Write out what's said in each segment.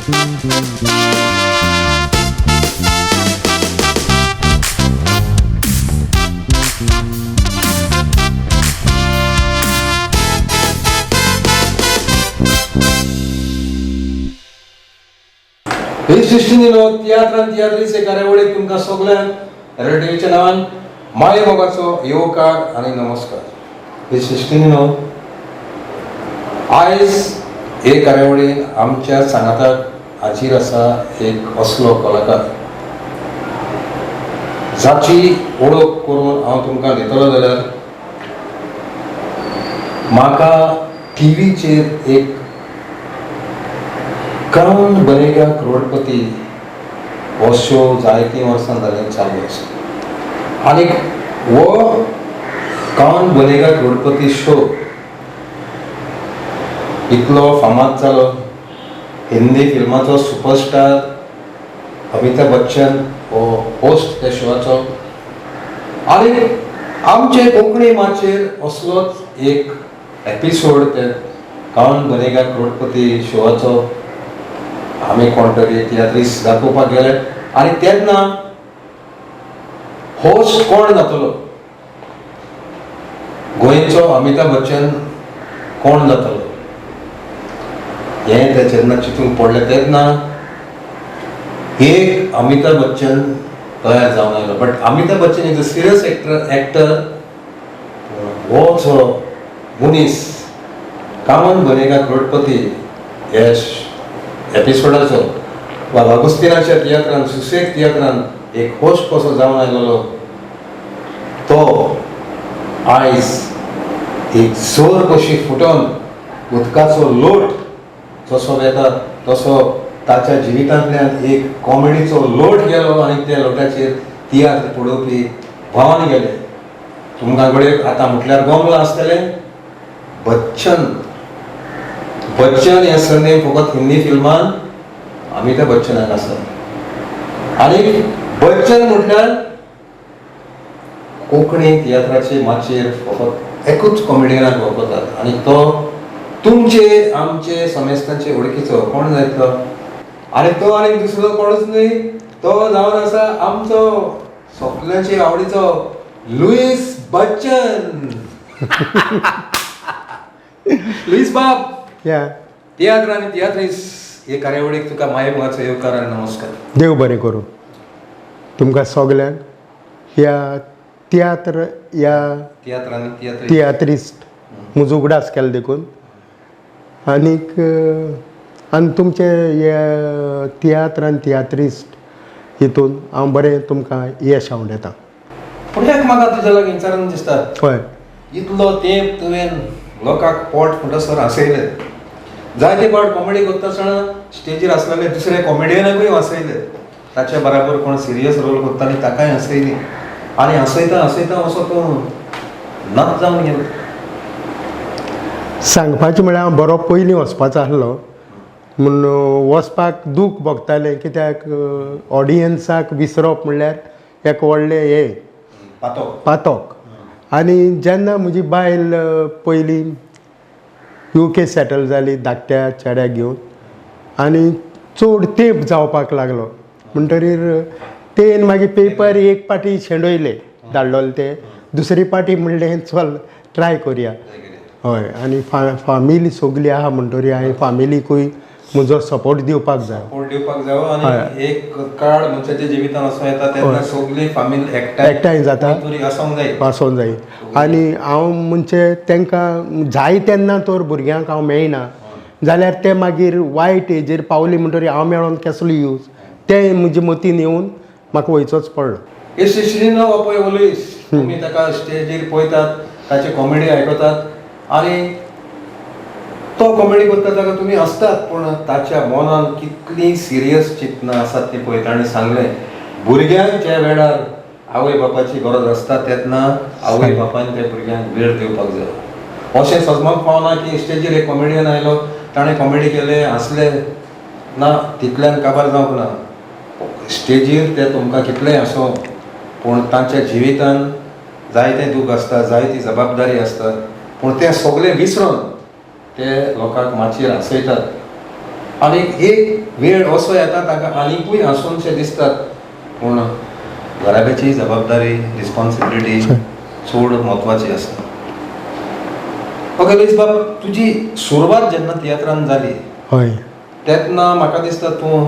हे सृष्टीनिलो तियात्रान तियात्रीचे कार्यावळीक तुमकां सगळ्यांक रेडिओच्या नांवान माये मोगाचो येवकार आनी नमस्कार. हे सृष्टीनिलो आयज हे कार्यावळीन आमच्या सांगाताक हाजीर आसा एक असलो कलाकार जाची ओळख करून हांव तुमकां दितलो जाल्यार म्हाका टीव्हीचेर एक कौन बनेगा करोडपती हो शो जायती वर्सां जालें चालू आसा आनी वो कौन बनेगा करोडपती शो इतलो फामाद जालो. हिंदी फिल्माचो सुपरस्टार अमिताभ बच्चन हो होस्ट त्या शोआचो आनी आमचे कोंकणी माचेर असलोच एक एपिसोड ते कौन बनेगा करोडपती शोआचो आम्ही कोण तरी तियात्रीस दाखोवपाक गेले आनी तेन्ना होस्ट कोण जातलो, गोंयचो अमिताभ बच्चन कोण जातलो हें ते जेन्ना चिंतूंक पडलें तेन्ना एक अमिताभ बच्चन तयार जावन आयलो. But Amitabh Bachchan is a serious actor. हो जो मनीस कौन बनेगा करोडपती हे एपिसोडाचो वा अगुस्तिनाच्या तियात्रान सुसेग तियात्रान एक होस्ट कसो जावन आयलोलो तो आयज एक जोर कशी फुटोन उदकाचो लोट जसो येता तसो ताच्या जिवितांतल्यान एक कॉमेडीचो लोट गेलो आनी त्या लोटाचेर तियात्र पळोवपी भावान गेले. तुमकां कडेन आतां म्हटल्यार गोमला आसतलें बच्चन. बच्चन हे सरनेम फकत हिंदी फिल्मान अमिताभ बच्चनाक आसा आनी बच्चन म्हटल्यार कोंकणी तियात्राचे माचेर फकत एकूच कॉमेडियनाक वळखतात आनी तो तुमचे आमचे समेस्तांचे वळखीचो कोण जातलो आनी तो आनी दुसरो कोणूच न्ही, तो जावन आसा आमचो सगळ्यांचे आवडीचो लुईस बच्चन. लुईस बाब तियात्र आनी तियात्रीस हे कार्यावळीक तुका माये मोगाचो येवकार आनी नमस्कार. देव बरें करूं तुमकां सगल्यांक ह्या तियात्र ह्या तियात्रिस्ट मुजुगडास केले देखून आनीक आनी तुमचे हे तियात्र आनी तियात्रिस्ट हितून हांव बरें तुमकां यश हांव येता. पूण एक म्हाका तुज्या लागीं विचारून दिसता हय इतलो तेंप तुवें लोकांक पोट फुटसर हसयले, जायते फावट कॉमेडी करता आसतना स्टेजीर आसलेले दुसरे कॉमेडियनाकूय हसयले, ताच्या बराबर कोण सिरियस रोल करता आनी ताकाय हसयली आनी हसयता हसयता असो तूं नाच जावन गेलो. सांगपाचें म्हळ्यार हांव बरो पयलीं वचपाचो आसलो म्हूण वचपाक दूख भोगतालें कित्याक ऑडियन्साक विसरप म्हणल्यार एक व्हडलें हें पातोक. आनी जेन्ना म्हजी बायल पयलीं UK सेटल जाली धाकट्या चेड्याक घेवन आनी चड तेंप जावपाक लागलो म्हणटरीर तेन मागीर पेपर एक पाटी शेंडयले धाडलोले ते दुसरी पाटी म्हणलें चल ट्राय करुया. हय आनी फामिली सगळी आहा म्हणटरी हांवें फामिलीकूय म्हजो सपोर्ट दिवपाक जाय आनी एक काळ मनशाच्या जिवितान असो येता तेन्ना सगळी फामिली एकठांय जाता आसूंक जाय आनी हांव म्हणजे तांकां जाय तेन्ना तर भुरग्यांक हांव मेळना जाल्यार ते मागीर वायट हेजेर पावली म्हणटरी हांव मेळोन कसलो यूज ते म्हजे मतीन येवन म्हाका वयचोच पडलो. हे शिश्रीनो हो पळय ओलयस तुमी ताका स्टेजीर पळयतात ताची कॉमेडी आयकतात आनी तो कॉमेडी करता ताका तुमी हसतात पूण ताच्या मनान कितली सिरियस चिंतनां आसात ती पळयता. आनी सांगलें भुरग्यांक ज्या वेळार आवय बापाची गरज आसता तेन्ना आवय बापायन त्या भुरग्यांक वेळ दिवपाक जाय. अशें सजमत पावना की स्टेजीर एक कॉमेडियन आयलो ताणें कॉमेडी केलें हसलें ना तितल्यान काबार जावंक ना. स्टेजीर ते तुमकां कितलेंय आसूं पूण तांच्या जिवितान जायतें दूख आसता जायती जबाबदारी आसता पूण तें सगळें विसरून ते लोकांक माचयेर हसयतात आनी एक वेळ असो येता ताका आनीकूय हांसूनशें दिसतात पूण घराब्याची जबाबदारी रिस्पॉन्सिबिलिटी चड म्हत्वाची आसता. ओके लुईस बाब, तुजी सुरवात जेन्ना तियात्रान जाली हय तेन्ना म्हाका दिसता तूं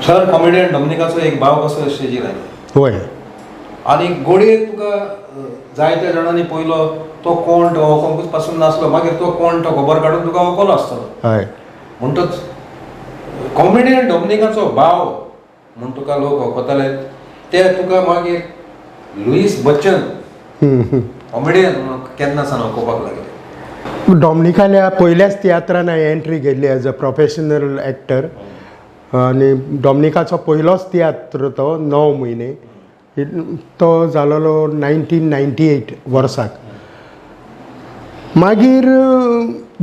सर कॉमेडियन डॉमिनिकाचो एक भाव कसो स्टेजीर आयलो हय आनी घोडयेक तुका जायत्या जाणांनी पयलो तो कोण तो कंकूच पासून नासलो, मागीर तो कोण तो खबर काडून तुका वळखलो आसतलो. हय म्हणटच कॉमेडियन डॉमिनिकाचो भाव म्हूण तुका लोक वळखताले ते तुका मागीर लुईस बच्चन कॉमेडियन म्हणून केन्ना सावन वळखोवपाक लागले. डॉमिनिकाल्या पयल्याच तियात्रान हांवें एंट्री केल्ली एज अ प्रोफेशनल एक्टर आनी डॉमिनिकाचो पयलोच तियात्र तो 9 म्हयने तो जालोलो 1998 वर्साक. मागीर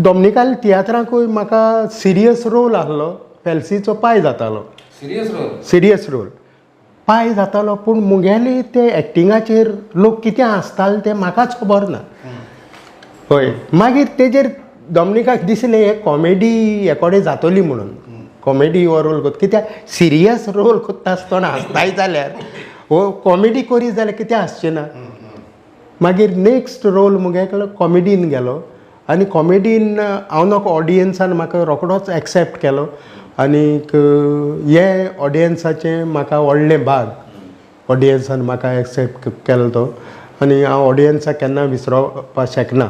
डॉमिनिकाल तियात्रांकूय म्हाका सिरियस रोल आहलो, फेल्सीचो पाय जातालो. सिरियस रोल पाय जातालो पूण मुगेली ते एक्टिंगाचेर लोक कितें हांसताले तें म्हाकाच खबर ना. हय मागीर तेजेर डॉमिनिकाक दिसलें हे कॉमेडी हेकोडे जातली म्हणून, कॉमेडी हो रोल करता कित्याक सिरियस रोल करता आसतना हांसताय जाल्यार हो कॉमेडी करी जाल्यार कितें हांसचें ना. मागीर नेक्स्ट रोल मुगे कॉमेडीन गेलो आनी कॉमेडीन हांव नोको ऑडियन्सान म्हाका रोखडोच एक्सेप्ट केलो आनीक हे ऑडियन्साचें म्हाका व्हडलें भाग ऑडियन्सान म्हाका एक्सेप्ट केलो तो आनी हांव ऑडियन्साक केन्ना विसरोवपाक शकना.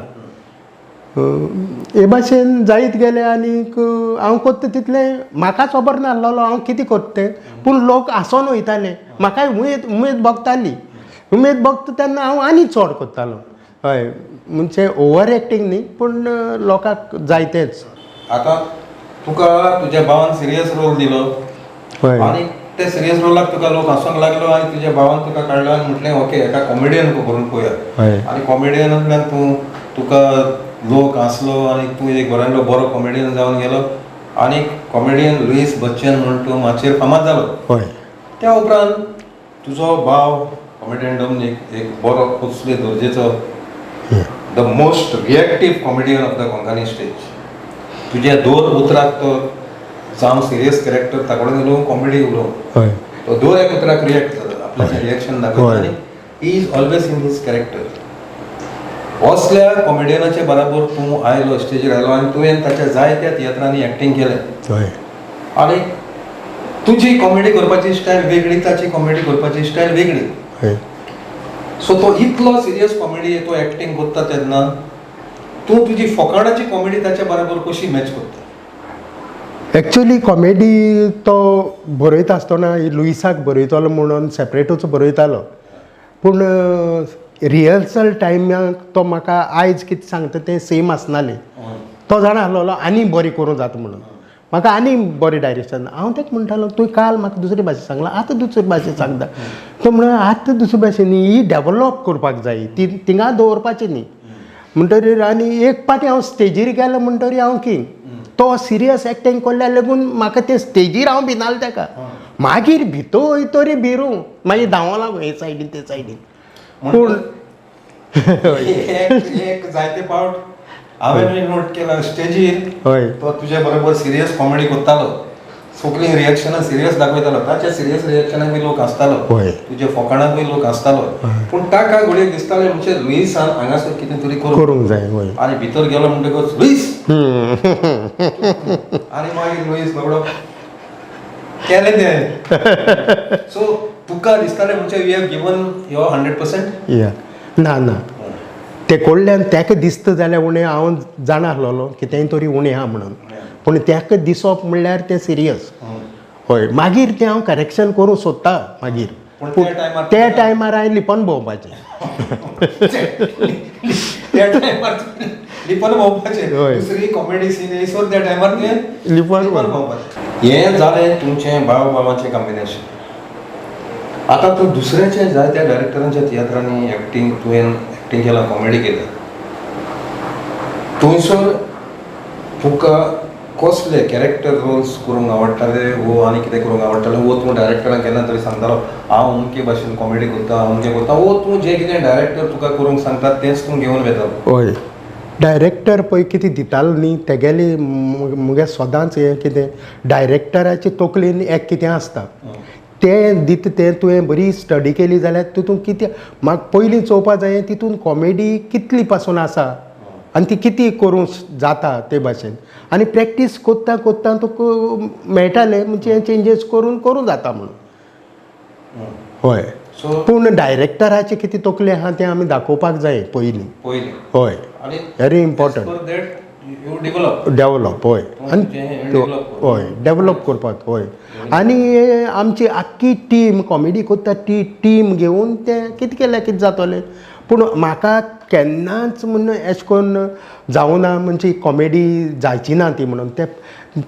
हे भाशेन जायत गेले आनीक हांव करता तितलें म्हाकाच खबर नासलोलो हांव कितें करता तें, पूण लोक हांसोन वयताले म्हाकाय उमेद भोगताली. उमेद भोगता तेन्ना हांव आनी चड करतालो. हय म्हणजे ओवर एक्टींग न्ही पूण लोकांक जायतेच. आतां तुका तुज्या भावान सिरियस रोल दिलो हय आनी ते सिरियस रोलाक तुका लोक हांसोंक लागलो आनी तुज्या भावान तुका काडलो आनी म्हटलें ओके एका कॉमेडियन करून पळोवया. हय आनी कॉमेडियनांतल्यान तुका लोक हांसलो आनी तूं एक बऱ्यांतलो बरो कॉमेडियन जावन गेलो आनी कॉमेडियन लुईस बच्चन म्हणून तूं माचयेर फामाद जालो. हय त्या उपरांत तुजो भाव कॉमेडियन डॉमिनिक एक बरो कसले दर्जेचो the most reactive comedian of the Konkani stage. तुज्या 2 उतराक तो जावं सिरियस कॅरेक्टर ताकडून उलोवं कॉमेडी उलोवं हय तो 2 उतराक रिएक्ट जाता, आपल्याचें रिएक्शन दाखयता आनी he is always in his character. असल्या कॉमेडियनाचे बराबर तूं आयलो स्टेजीर आयलो आनी तुवें ताच्या जायत्या तियात्रांनी एक्टींग केलें हय आनी तुजी कॉमेडी करपाची स्टायल वेगळी, ताची कॉमेडी करपाची स्टायल वेगळी. हय सो तो इतलो सिरियस कॉमेडी तो एक्टींग करता तेन्ना तूं तुजी फकाणाची कॉमेडी ताच्या बराबर कशी मॅच करता? एक्चुली कॉमेडी तो बरयता आसतना लुईसाक बरयतलो म्हणून सेपरेटूच बरयतालो पूण रिहर्सल टायमाक तो म्हाका आयज कितें सांगता तें सेम आसनालें. तो जाणा आसलोलो आनी बरी करूं जाता म्हणून म्हाका आनी बरें डायरेक्शन. हांव तेका म्हणटालो तुवें काल म्हाका दुसरे भाशेन सांगलां आतां दुसरे भाशेन सांगता. तो म्हणून आतां दुसरे भाशेन न्ही ही डेवलप करपाक जाय ती थिंगा दवरपाचें न्ही म्हणटरीर. आनी एक पाटी हांव स्टेजीर गेलो म्हणटरी हांव की तो सिरियस एक्टींग केल्ल्या लागून म्हाका ते स्टेजीर हांव भिनालो तेका. मागीर भितो वयतरी भिरूं मागीर धांवो लागूं हे सायडीन ते सायडीन. पूण एक जायते फावट हांवें नोट केला स्टेजीर हय तो तुज्या बरोबर सिरियस कॉमेडी करतालो, सगळीं रिएक्शनां सिरियस दाखयतालो, ताच्या सिरियस रिएक्शनाक बी लोक हांसतालो, तुज्या फकाणाक बी लोक हांसतालो. पूण ताका घडये दिसतालें म्हणजे लुईसान हांगासर कितें तरी करूंक जाय. आनी भितर गेलो म्हणटकच लुईस आनी मागीर लुईस बाबडो केलें तें. सो तुका दिसतालें म्हणजे यू हॅव गिवन युअर 100%? या ना ते कडल्यान तेका दिसता जाल्यार उणें हांव जाणा आसलोलो कितेंय तरी उणें आहा म्हणून. पूण तेका दिसप म्हणल्यार तें सिरियस. हय मागीर तें हांव करेक्शन करूं सोदता मागीर. त्या टायमार हांवें लिपोन भोंवपाचें. लिपोन भोंवपाचें दुसरी कॉमेडी सीन येयसर त्या टायमार तुवें लिपोन भोंवपाचें. हें जालें तुमचें भाव भावाचें कॉम्बिनेशन. आतां तूं दुसऱ्याच्या जायत्या डायरेक्टरांच्या तियात्रांनी एक्टींग तुवें एक्टींग केलां, कॉमेडी केल्या. थंयसर तुका कसले कॅरेक्टर रोल्स करूंक आवडटाले वो आनी कितें करूंक आवडटालें वो तूं डायरेक्टरांक केन्ना तरी सांगतालो हांव अमके भाशेन कॉमेडी करता अमकें करता, वो तूं जें कितें डायरेक्टर तुका करूंक सांगता तेंच तूं घेवन वेतालो? हय डायरेक्टर पळय कितें दितालो न्ही तेगेली मुगे सदांच हें कितें डायरेक्टराचे तकलेन एक कितें आसता तें दिता तें तुवें बरी स्टडी केली जाल्यार तितून कितें म्हाका पयलीं चोवपाक जाय तितून कॉमेडी कितली पासून आसा आनी ती कितें करूंक जाता ते भाशेन आनी प्रॅक्टीस कोत्ता कोत्ता तुका मेळटालें म्हणजे चेंजीस करूं जाता म्हणून हय सो पूण डायरेक्टराचें कितें तकलें आहा तें आमी दाखोवपाक जाय पयलीं हय आणि very important you develop develop हय आनी हय डेवलप करपाक हय आनी आमची आख्खी टीम कॉमेडी कोत्ता ती टीम घेवन तें कितें केल्यार कितें जातलें पूण म्हाका केन्नाच म्हण अशें करून जावं ना म्हणजे कॉमेडी जायची ना ती म्हणून तें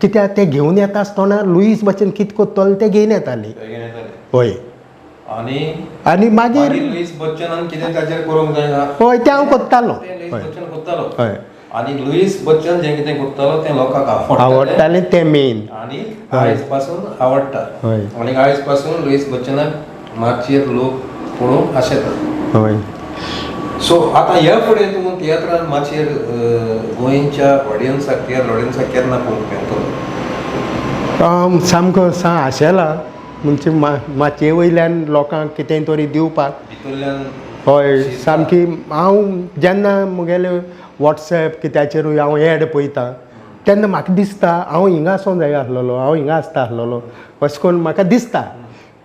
कित्याक तें घेवन येता आसतना लुईस बच्चन कितें कोत्तलो तें घेवन येताली हय आनी मागीर लुईस बच्चनान कितें ताचेर करूंक जायना हय तें हांव कोत्तालो लुईस बच्चन कोत्तालो हय आणि लुईस बच्चन जें कितें कोत्तालो तें लोकांक आवडटालें तें मेन आनी आयज पासून आवडटा हय आनी आयज पासून लुईस बच्चनाक मातशेर लोक पळोवंक आशेतात हय सो आतां ह्या फुडें तूं तियात्रान मातशेर गोंयच्या ऑडियन्साक केन्ना पळोवंक मेळटलो सामको आशेला म्हणजे मातये वयल्यान लोकांक कितें तरी दिवपाक भितरल्यान हय सामकी हांव जेन्ना मुगेले वॉट्सॅप कित्याचेरूय हांव एड पळयतां तेन्ना म्हाका दिसता हांव हिंगा आसूं जाय आसलेलो हांव हिंगा आसता आसलेलो अशें करून म्हाका दिसता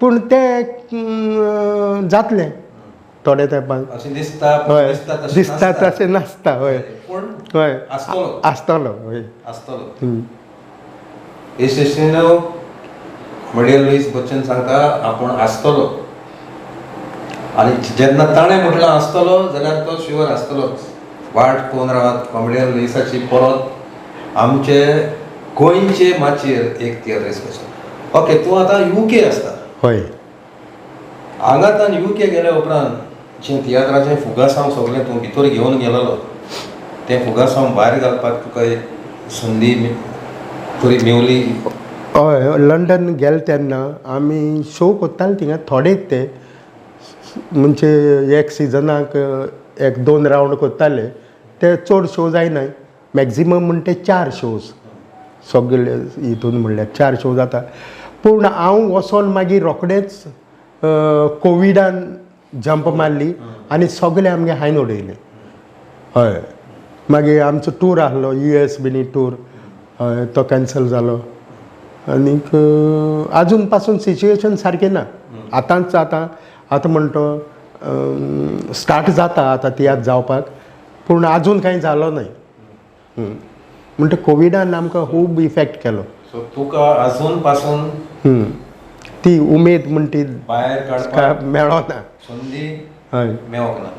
पूण तें जातलें थोडे तेंपान अशें दिसता हय दिसता तशें नासता हय पूण हय आसतलो हय यशस्वीनो कॉमेडियन लुईस बच्चन सांगता आपूण आसतलो आनी जेन्ना ताणें म्हटलो आसतलो जाल्यार तो शुअर आसतलोच वाट पळोवन रावात कॉमेडियन लुईसाची परत आमचे गोंयचे माचयेर एक तियात्र स्पेशल ओके तूं आतां UK आसता हय हांगाच्यान UK गेल्या उपरांत जें तियात्राचें फुगासांव सगळें तूं भितर घेवन गेलोलो तें फुगासांव भायर घालपाक तुका एक संदी बरी मेवली हय लंडन गेले तेन्ना आमी शो कोत्ताले थिंगा थोडेच ते म्हणजे एक सिजनाक 1-2 रावंड कोत्ताले ते चड शो जायनाय मॅक्झिमम म्हणटा 4 शोज सगळे हितून म्हणल्यार 4 शो जाता पूण हांव वचोन मागीर रोखडेंच कोविडान जंप मारली आनी सगळे आमगे हांवें उडयले हय मागीर आमचो टूर आहलो US बिनी टूर हय तो कॅन्सल जालो आनीक आजून पासून सिच्युएशन सारकें ना आतांच आतां म्हणटो स्टार्ट जाता आतां तियात्र जावपाक पूण आजून कांय जालो न्हय म्हणटा कोविडान आमकां खूब इफेक्ट केलो सो तुका आजून पासून ती उमेद म्हण ती भायर काडपाक मेळना संदी हय मेळोंक ना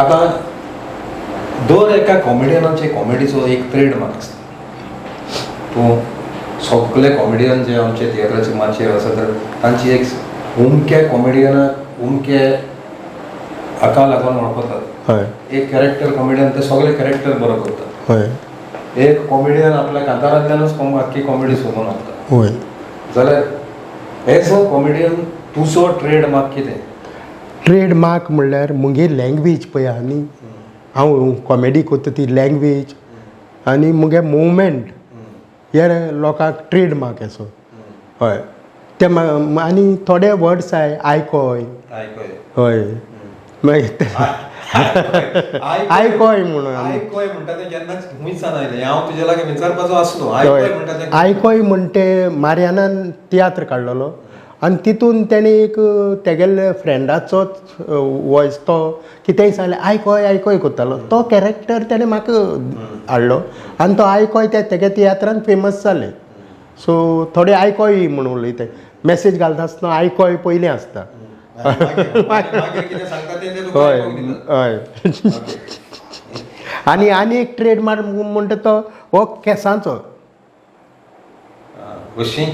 आतां दर एका कॉमेडियनाचे कॉमेडीचो एक ट्रेडमार्क आसता तूं सगळे कॉमेडियन जे आमचे थिएटराचे माचयेर आसा तर तांची एक उमक्या कॉमेडियनाक उमके हाका लागून वळखतात हय एक कॅरेक्टर कॉमेडियन ते सगळे कॅरेक्टर बरो करतात हय एक कॉमेडियन आपल्या कांतारांतल्यानूच आख्खी कॉमेडी सोदून हाडटा हय जाल्यार एज अ कॉमेडियन तुजो ट्रेडमार्क कितें ट्रेडमार्क म्हणल्यार मुगे लँग्वेज पळय आहा न्ही हांव कॉमेडी करता ती लँग्वेज आनी मुगे मुवमेंट हे लोकांक ट्रेडमार्क असो हय ते आनी थोडे वर्ड्स आय आयकोय हय मागीर आयकोय म्हणून आयकोय म्हणटा तें केन्नाच खूंयच जाणायलें हांव तुजे लागीं विचारपाचो आसलो आयकोय म्हणटा तें आयकोय म्हणटे मारियानान तियात्र काडलेलो आनी तितून तेणे एक तेगेले फ्रेंडाचोच वॉयस तो कितेंय सांगलें आयकोय आयकोय करतालो तो कॅरेक्टर तेणें म्हाका हाडलो आनी तो आयकोय तेगे तियात्रान फेमस जालें सो थोडे आयकोय म्हणून उलयताय मॅसेज घालता आसतना आयकोय पयलीं आसता हय हय आनी एक ट्रेडमार्क म्हणटा तो हो केंसांचो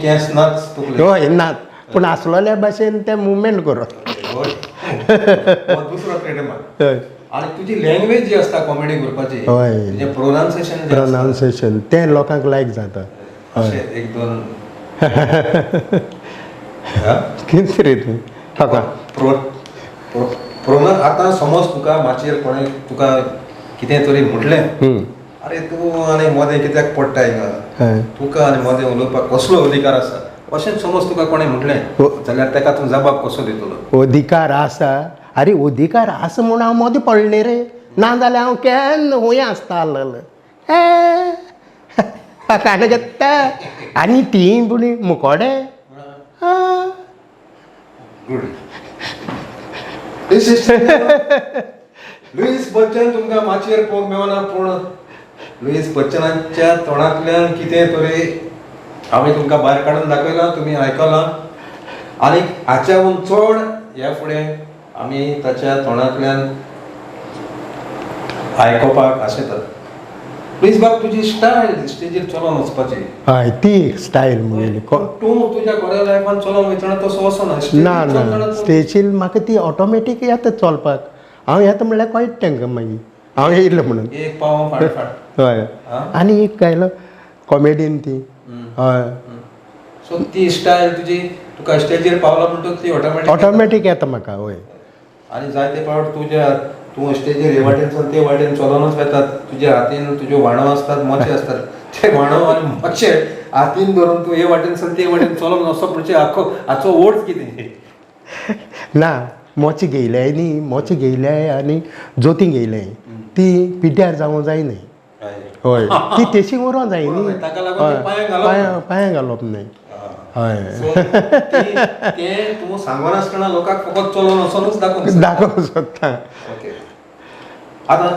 केंस नाच हय नात पूण आसलोल्या भाशेन ते मुवमेंट करप दुसरो ट्रेडमार्क हय आनी तुजी लँग्वेज जी आसता कॉमेडी करपाची हय तुजें प्रोनावन्सिएशन तें लोकांक लायक जाता अशें एक दोन कितें रे तूं ताका कोरोना आतां समज तुका माचयेर कोणें तुका कितें तरी म्हटलें अरे तूं आनी मोदें कित्याक पडटा हिंगा तुका आनी मोदें उलोवपाक कसलो अधिकार आसा अशें समज तुका कोणें म्हटलें जाल्यार ताका तूं जबाब कसो दितलो? अधिकार आसा अरे अधिकार आसा म्हूण हांव मोदें पडलें रे ना जाल्यार हांव केन्ना हुंय आसता आसलें काण घेता आनी ती बुडी मुकोडे गुड. लुईस बच्चन तुमकां माचयेर पळोवंक मेळना पूण लुईस बच्चनाच्या तोंडांतल्यान कितें तरी हांवें तुमकां भायर काडून दाखयलां तुमी आयकलां आनी हाच्याहून चड ह्या फुडें आमी ताच्या तोंडांतल्यान आयकोपाक आशेतात. प्लीज बाब तुजी स्टायल स्टेजीर चलोन वचपाची हय ती स्टायल म्हगेली तूं तुज्या घरा लायफान चलोन वयतना तसो वचना ना ना स्टेजीर म्हाका ती ऑटोमॅटीक येता चलपाक हांव येता म्हणल्यार कळटा तांकां मागीर हांव येयलो म्हणून एक पाव फाट हय आनी एक गायलो कॉमेडीन ती हय सो ती स्टायल तुजी तुका स्टेजीर पावला म्हणटच ती ऑटोमॅटीक येता म्हाका हय आनी जायते फावट तूं स्टेजीर हे वाटेनसून ते वाटेन चलोनच वेतात तुज्या हातीन तुज्यो वाणो आसतात मोचे आसतात ते वाणो आनी मोचे हातीन धरून तूं हे वाटेनसून ते वाटेन चलोन वचप म्हणजे हाचो ओड कितें? ना मोचे घेयल्याय न्ही मोचे घेयल्याय आनी जोती घेयल्याय ती पिड्ड्यार जावंक जाय न्ही हय ती तेशी उरोंक जाय न्ही पांयां घालप न्ही हय तें तूं सांगोन आसतना लोकांक फकत चलोन वचोनूच दाखोवंक सोदता. ओके आतां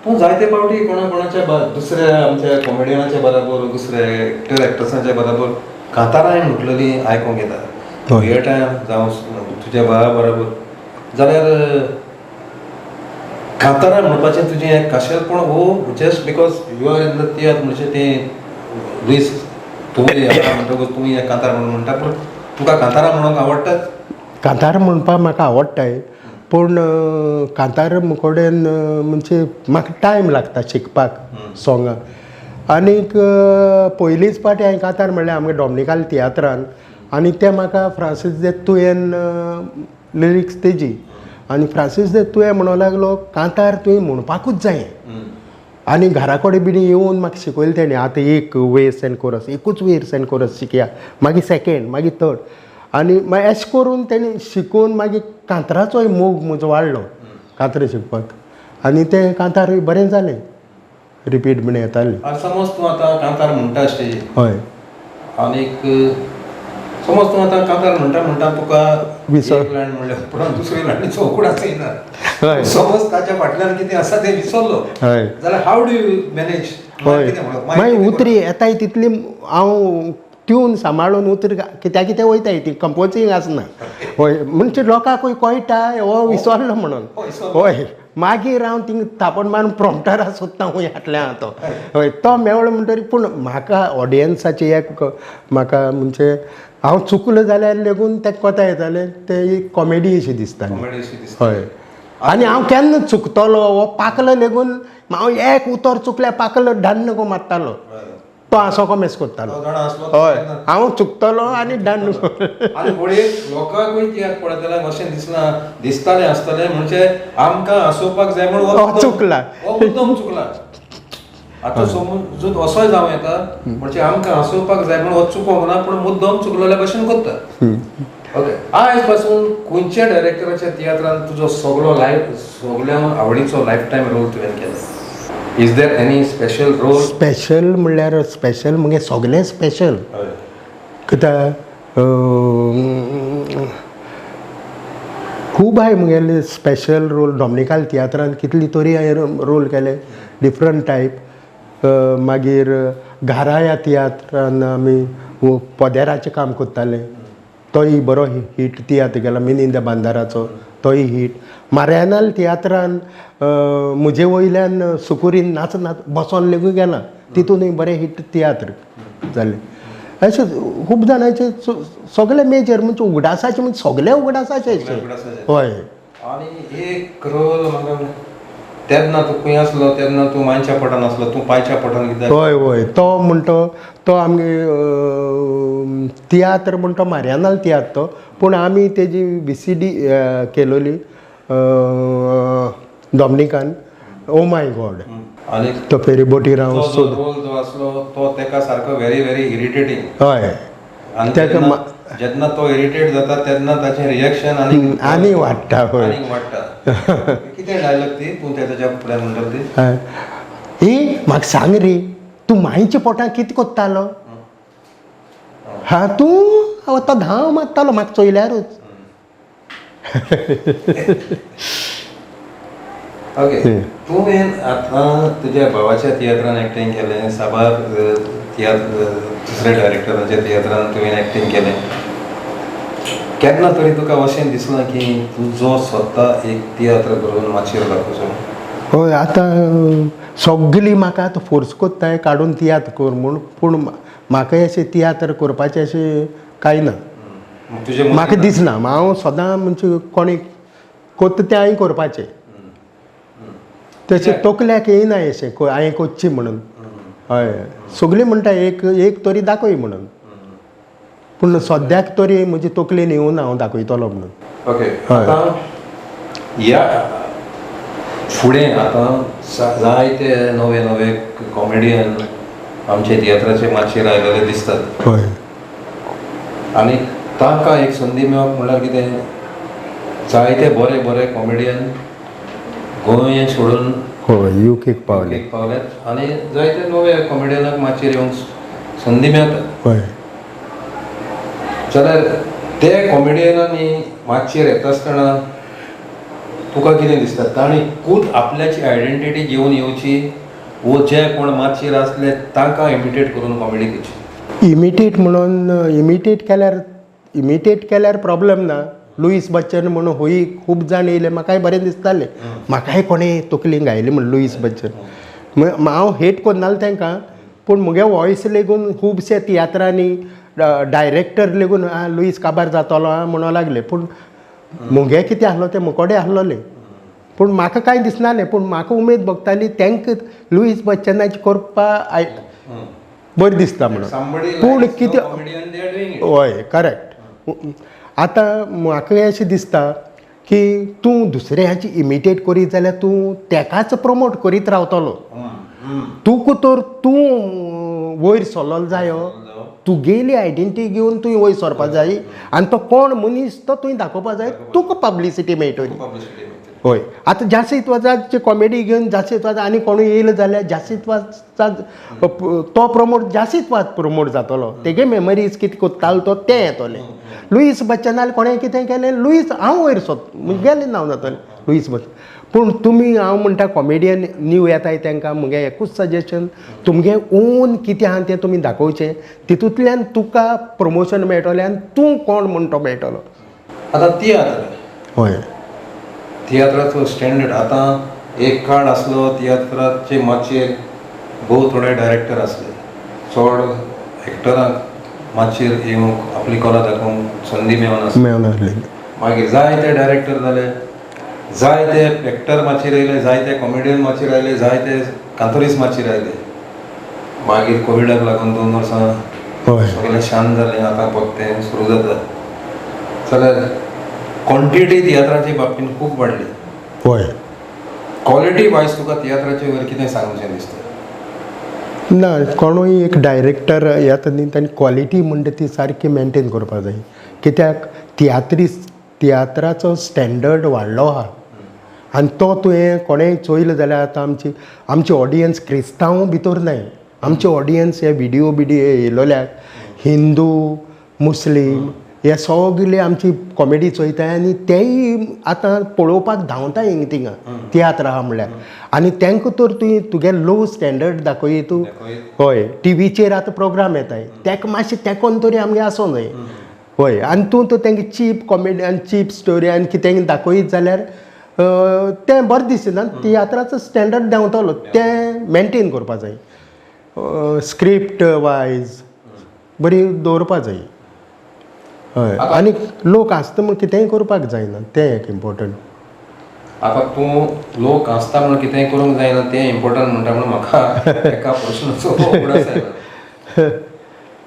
तूं जायते फावटी कोणाच्या दुसऱ्या आमच्या कॉमेडियनाच्या बरोबर दुसऱ्या एक्टर्सांच्या बरोबर कांतारां म्हटलेली आयकूंक येता हे टायम जावं तुज्या भावा बरोबर जाल्यार कांतारां म्हणपाचें तुजें एक खाशेलपण वो just because you are in the tiatr म्हणजे तें लुईस तुमी म्हणटकूच तुमी कांतार म्हणून म्हणटा पूण तुका कांतारां म्हणूंक आवडटात? कांतार म्हणपाक म्हाका आवडटाय पूण कांतार मुकोडेन म्हणजे म्हाका टायम लागता शिकपाक सोंगां आनीक पयलींच पाटी हांवें कांतार म्हणल्यार आमगे डॉमिनिकाल तियात्रान आनी तें म्हाका फ्रांसीस दे तुयेन लिरिक्स तेजी आनी फ्रांसीस दे तुवें म्हणूंक लागलो कांतार तुवें म्हणपाकूच जाय आनी घरा कडेन बिडी येवन म्हाका शिकयलें तेणी आतां एक वेर्स एंड कोरस एकूच वेर्स एंड कोरस शिकया मागीर सेकेंड मागीर थर्ड आनी मागीर अशें करून तेणी शिकून मागीर कांताराचोय मोग म्हजो वाडलो कांतार शिकपाक आनी तें कांतारूय बरें जालें रिपीट बीन येतालें. समज तूं आतां कांतार म्हणटा स्टेजीर हय आनीक समज तूं आतां कांतार म्हणटा तुका विसर लायन म्हणल्यार पुरो दुसरी लायनीचो उकडाच येना हय समज ताच्या फाटल्यान कितें आसा तें विसरलो हय जाल्यार हाव डू यू मॅनेज हय मागीर उतरी येताय तितली हांव ट्यून सांबाळून उतरी कित्याक वयताय ती कंपोजींग आसना हय म्हणजे लोकांकूय कळटा हो विसरलो म्हणून हय मागीर हांव थिंग थापण मारून प्रॉम्प्टराक सोदता हूंय फाटल्यान तो हय तो मेवलो म्हणटरी पूण म्हाका ऑडियन्साची एक म्हाका म्हणजे हांव चुकलो जाल्यार लेगून तें कोता येतालें ते कॉमेडी अशी दिसताली हय आनी हांव केन्ना चुकतलो हो पाकलो लेगून हांव एक उतर चुकल्यार पाकलो डन्न को मारतालो तो आसो मेस करतालो हय हांव चुकतलो आनी डन्न आनी पळय लोकांकूय कित्याक पळय जाल्यार अशें दिसतालें आसतलें म्हणजे आमकां हांसोवपाक जाय म्हणून चुकला हो मुद्दम चुकला आतां समज असोय जावं येता म्हणजे आमकां हांसोवपाक जाय म्हणून हो चुकोवंक ना पूण मुद्दम चुकलेल्या भशेन करता. ओके आयज पासून खंयच्या डायरेक्टराच्या तियात्रान तुजो सगळ्यान आवडीचो लायफ टायम रोल तुवें केला? Is there any special role? Special म्हणल्यार स्पेशल म्हणजे सगळें स्पेशल कित्याक खूब हांवें मुगेले स्पेशल रोल डॉमिनिकाल तियात्रान कितली तरी हांवें रोल केले डिफरंट टायप मागीर घारा ह्या तियात्रान आमी पोदेराचें काम करताले तोय बरो हिट तियात्र गेला मिनिंद बांदाराचो तोय हिट मारियानाल तियात्रान म्हजे वयल्यान सुकुरीन नाच बसोन लेगून गेला तितूनय बरें हिट तियात्र जालें अशें खूब जाणांचे सगळे मेजर म्हणजे उगडासाचे म्हणजे सगळे उगडासाचे हय आनी एक रोल म्हाका तेन्ना तूं खंय आसलो तेन्ना तूं मांयच्या पोटान आसलो तूं पांयच्या पोटान कित्याक? हय हय तो म्हणटो तो आमगे तियात्र म्हणटो मारियानाल तियात्र तो पूण आमी तेजी VCD केलोली डॉमिनिकान ओ माय गॉड आनी तो फेरीबोटी तो राव जो रोल जो आसलो तो तेका सारको व्हेरी व्हेरी इरिटेटींग हय आनी तेका जेन्ना तो इरिटेट जाता तेन्ना ताचें रिएक्शन आनी वाडटा हय आनीक वाडटा कितें डायलॉग ती तूं तेच्या फुड्यान म्हणटा ती ए म्हाका सांग रे तूं मांयच्या पोटांत कितें कोत्तालो हा तूं तो धांव मारतालो म्हाका चोयल्यारूच ओके तुवें आतां तुज्या भावाच्या तियात्रान एक्टींग केलें साबार दुसऱ्या डायरेक्टराच्या तियात्रान तुवें एक्टींग केलें केन्ना तरी तुका अशें दिसलां की तुजो स्वता एक तियात्र करून माचयेर दाखोवचो हय आतां सगळीं म्हाका आतां फोर्स कोत्ताय काडून तियात्र कर म्हूण पूण म्हाका अशें तियात्र करपाचें अशें कांय ना तुजें म्हाका दिसना हांव सदां म्हणजे कोणी कोत्ता तें हांवें करपाचें तशें तकल्याक येयना अशें हांवें कोच्ची म्हणून हय सगळीं म्हणटा एक तरी दाखय म्हणून पूण सद्याक तरी म्हजे तकलेन येवना हांव दाखयतलो म्हणून ओके आतां ह्या फुडें आतां जायते नवे नवे कॉमेडियन आमचे तियात्राचे माचयेर आयलेले दिसतात हय आनी तांकां एक संदी मेळप म्हणल्यार कितें जायते बरे बरे कॉमेडियन गोंय सोडून हय युकेक पावले पावल्यात आनी जायते नवे कॉमेडियनाक माचयेर येवंक संदी मेळटा हय जाल्यार ते कॉमेडियनांनी माचयेर येता आसतना तुका कितें दिसता तांणी खूद आपल्याची आयडेंटिटी घेवन येवची वो जे कोण माचयेर आसले तांकां इमिटेट करून कॉमेडी दिवची इमिटेट केल्यार प्रॉब्लेम ना लुईस बच्चन म्हणून होई खूब जाण येयले म्हाकाय बरें दिसतालें म्हाकाय कोणें तकलीन घायलें म्हण लुईस बच्चन हांव हेट करनालो तांकां पूण म्हगे वॉयस लेगून खुबशे तियात्रांनी डायरेक्टर लेगून लुईस काबार जातलो म्हणूं लागले पूण मुगे कितें आहलो तें मुकोडे आहलोलें पूण म्हाका कांय दिसनालें पूण म्हाका उमेद भोगताली तांकां लुईस बच्चनाची करपा बरें दिसता म्हणून पूण कितें हय करेक्ट आतां म्हाका अशें दिसता की तूं दुसऱ्याची इमिटेट करीत जाल्यार तूं तेकाच प्रमोट करीत रावतलो तुका तर तूं वयर सरलो जायो तुगेली आयडेंटिटी घेवन तुवें वयर सरपाक जाय आनी तो कोण मनीस तो तुवें दाखोवपाक जाय तुका पब्लिसिटी मेळटली हय आतां जासीत्वाजाचे कॉमेडी घेवन जासीत्वाज आनी कोणूय येयलो जाल्यार जासीत्वाज तो प्रमोट जासीत्वाज प्रमोट जातलो तेगे मेमरीज कितें कोत्तालो तो तें येतलें लुईस बच्चनाल कोणें कितें केलें लुईस हांव वयर सोद गेलें नांव जातलें लुईस बच्चन पूण तुमी हांव म्हणटा कॉमेडियन न्यू येताय तांकां म्हगे एकूच सजेशन तुमगे ओन कितें आहा तें तुमी दाखोवचें तितूंतल्यान तुका प्रमोशन मेळटलें आनी तूं कोण म्हण तो मेळटलो आतां तियात्र हय तियात्राचो स्टँडर्ड आतां एक काळ आसलो तियात्राचे माचयेर भोव थोडे डायरेक्टर आसले चड एक्टरांक माचयेर येवंक आपली कला दाखोवंक संदी मेळनासली मागीर जायते डायरेक्टर जाले जायते एक्टर माचयेर येयले जायते कॉमेडियन माचयेर आयले जायते कांतोरीस माचयेर आयले मागीर कोविडाक लागून 2 वर्सां सगळें शांत जालें आतां परतें सुरू जाता जाल्यार क्वॉन्टिटी तियात्राचे बाबतींत खूब वाडली हय क्वॉलिटी वायज तुका तियात्राचे वयर कितें सांगचें दिसता ना कोणूय एक डायरेक्टर येता न्ही ताणी क्वॉलिटी म्हणटा ती सारकी मेनटेन करपाक जाय कित्याक तियात्राचो स्टँडर्ड वाडलो आहा आनी तो तुवें कोणेंय चोयलो जाल्यार आतां आमची ऑडियन्स क्रिस्तांव भितर नाय आमचे ऑडियन्स हे व्हिडिओ येयलोल्याक हिंदू मुस्लीम हे सगळे आमची कॉमेडी चोयताय आनी तेय आतां पळोवपाक धांवताय हिंग थिंगा तियात्र आहा म्हणल्यार आनी तांकां तर तुगे लो स्टँडर्ड दाखय तूं हय टीव्हीचेर आतां प्रोग्राम येताय ताका मातशें तेकोन तरी आमगे आसूं जाय हय आनी तूं तांकां चीप कॉमेडी आनी चीप स्टोरी आनी कितें दाखयत जाल्यार तें बरें दिसना तियात्राचो स्टँडर्ड देंवतलो तें मेनटेन करपा जाय स्क्रिप्ट वायज बरी दवरपा जाय हय आनी लोक आसता म्हूण कितेंय करपाक जायना तें एक इम्पोर्टंट आतां तूं लोक आसता म्हूण कितेंय करूंक जायना तें इम्पोर्टंट म्हणटा म्हणून म्हाका एका प्रश्नाचो उगडास आयलो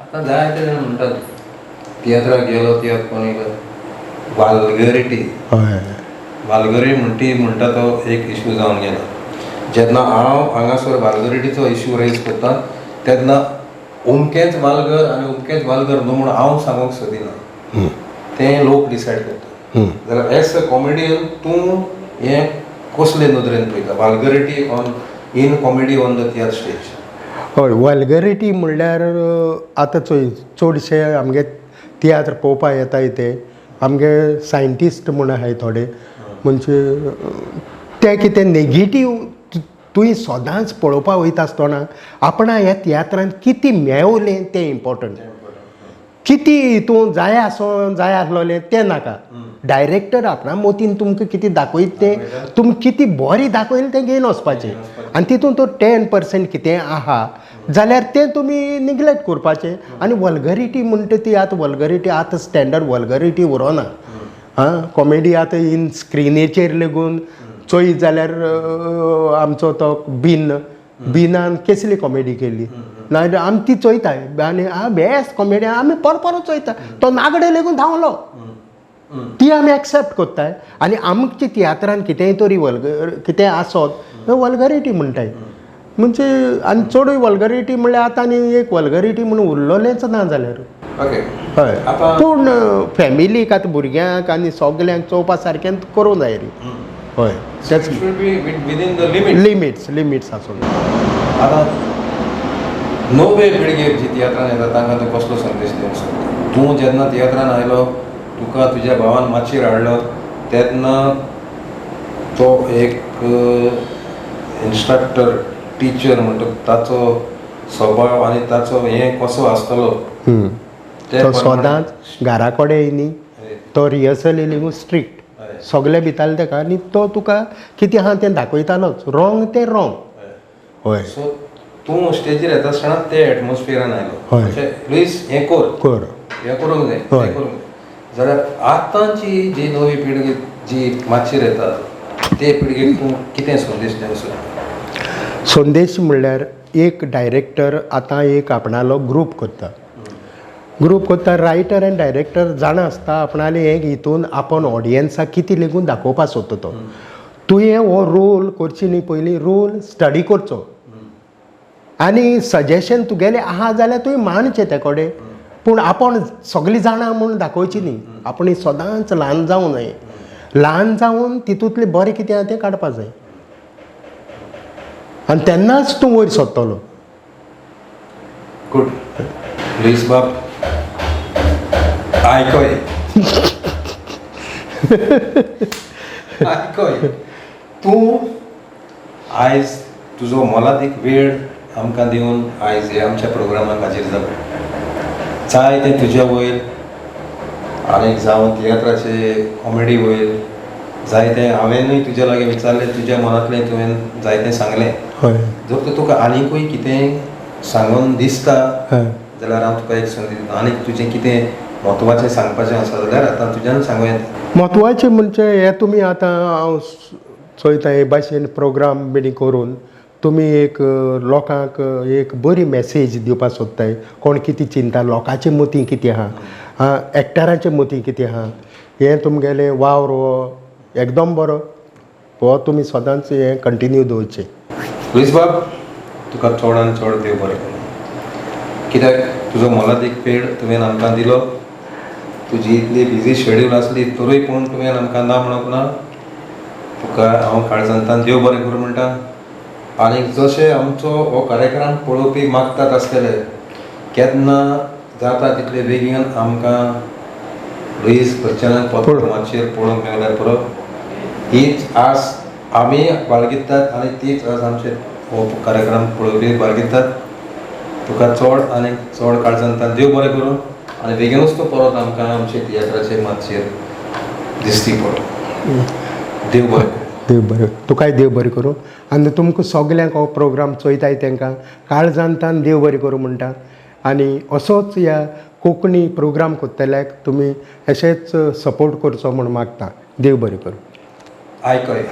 आतां जायते जाण म्हणटात तियात्राक गेलो तियात्र कोण येयलो वाल्गरिटी हय वालगरी म्हणटा तो एक इश्यू जावन गेला. जेन्ना हांव हांगासर वालगरिटीचो इश्यू रेज करता तेन्ना अमकेंच वालगर आनी अमकेंच वालगर न्हू म्हणून हांव सांगूंक सोदिना, तें लोक डिसायड करता. जाल्यार एज अ कॉमेडियन तूं हें कसले नदरेन पळयता vulgarity on in comedy on the theatre stage? हय, वल्गरिटी म्हणल्यार आतां चडशे आमगे तियात्र पळोवपा येताय ते आमगे सायंटिस्ट म्हूण आहाय थोडे, म्हणजे ते कितें नेगेटीव तुवें सदांच पळोवपा वयता आसतना आपणा ह्या तियात्रांत कितें मेळवलें तें इम्पॉर्टंट. कितें हितून जाय आसलें तें नाका. डायरेक्टर आपणा मोतीन तुमकां कितें दाखयत तें तुमी कितें बरें दाखयलें तें घेवन वचपाचें, आनी तितून तो 10% कितें आहा जाल्यार तें तुमी निग्लेक्ट करपाचें. आनी वल्गरिटी म्हणटा ती आतां वल्गरिटी आतां स्टँडर्ड वल्गरिटी उरोना. कॉमेडी आतां इन स्क्रिनीचेर लेगून चोयत जाल्यार आमचो तो बिनान कसली कॉमेडी केली ना आमी ती चोयताय आनी बेस्ट कॉमेडी आमी परत चोयता. तो नागडे लेगून धांवलो ती आमी एक्सेप्ट कोत्ताय. आनी आमच्या तियात्रान कितेंय तरी कितें आसत वल्गरिटी म्हणटाय. म्हणजे आनी चडूय वल्गरिटी म्हणल्यार आतां आनी एक वल्गरिटी म्हणून उरलोलेंच ना जाल्यार. हय, पूण फॅमिलीक आतां भुरग्यांक आनी सगल्यांक चोवपा सारकें करूं जाय रे. हय, लिमिट्स आसूं. आतां नवे पिळगे जी तियात्रान येता तांकां तूं कसलो संदेश दिवंक सोदता? तूं जेन्ना तियात्रान आयलो तुका तुज्या भावान माचयेर हाडलो तेन्ना तो एक इन्स्ट्रक्टर टिचर म्हणटा ताचो स्वभाव आनी ताचो हें कसो आसतलो तो सदांच घरा कडेन येयनी. तो रिहर्सली लेगून स्ट्रिक्ट सगळे भिताले तेका आनी तो तुका कितें आहा तें दाखयतालोच. रॉंग तें रॉंग. हय, सो तूं स्टेजीर येता आसतना ते एटमॉस्फियरान आयलो प्लीज हें कर हें करूंक जाय हें करूंक जाय. जाल्यार आतांची जी नवी पिळगी जी माचयेर येता ते पिळगेक तूं कितें संदेश दिवंक सोदता? संदेश म्हणल्यार एक डायरेक्टर आतां एक आपणालो ग्रूप करता रायटर आनी डायरेक्टर जाणा आसता आपणाले एक हितून आपण ऑडियन्साक कितें लेगून दाखोवपा सोदता तो. तुवें हो रोल करची न्ही पयलीं रोल स्टडी करचो आनी सजेशन तुगेलें आहा जाल्यार तुवें मानचें ते कडेन. पूण आपण सगळीं जाणा म्हूण दाखोवची न्ही. आपण सदांच ल्हान जावं न्हय. ल्हान जावन तितूंतलें बरें कितें आहा तें काडपा जाय आनी तेन्नाच तूं वयर सरतलो. गुड. प्लीज बाब आयकय तूं आयज तुजो मोलादीक वेळ आमकां दिवन आयज हे आमच्या प्रोग्रामाक हाजीर जालो. जाय तें तुज्या वयर आनीक जावं तियात्राचे कॉमेडी वयर जायतें हांवेंनूय तुज्या लागीं विचारलें तुज्या मनांतलें तुवें जायतें सांगलें. जर तर तुका आनीकूय कितें सांगून दिसता जाल्यार हांव तुका एक संदी दिता. आनीक तुजें कितें म्हत्वाचें सांगपाचें आसा जाल्यार आतां तुज्यान सांगूं येता. म्हत्वाचें म्हणजे हें तुमी आतां हांव चोयता हे भाशेन प्रोग्राम बी करून तुमी एक लोकांक एक बरी मॅसेज दिवपाक सोदताय. कोण कितें चिंता लोकांचें मतीं कितें आहा एक्टराचें मतीं कितें आहा हें तुमगेलें वावर हो एकदम बरो हो तुमी सदांच हें कंटिन्यू दवरचें. प्लीज बाब तुका चडान चड देव बरें करूं. कित्याक तुजो मोलादीक वेळ तुवें आमकां दिलो. तुजी इतली बिजी शेड्यूल आसली तरूय पूण तुवें आमकां ना म्हणूंक ना. तुका हांव काळजांतल्यान देव बरें करूं म्हणटा. आनी जशें आमचो हो कार्यक्रम पळोवपी मागतात आसतले केन्ना जाता तितले बेगीन आमकां प्लीज बच्चनाक माचयेर पळोवंक मेळल्यार पुरो. हीच आस आमी बाळगितात आनी तीच आस आमचे हो कार्यक्रम पळोवपी बाळगितात. तुका चड आनी चड काळजांतल्यान देव बरें करूं आनी बेगीनूच तूं परत आमकां आमचे तियात्राचे माचयेर दिसती पडो. देव बरें करूं. देव बरें तुकाय देव बरें करूं आनी तुमकां सगल्यांक हो प्रोग्राम चोयताय तांकां काळजांतल्यान देव बरें करूं म्हणटा. आनी असोच ह्या कोंकणी प्रोग्राम कोत्तल्याक तुमी अशेंच सपोर्ट करचो म्हूण मागता. देव बरें करूं. आयकय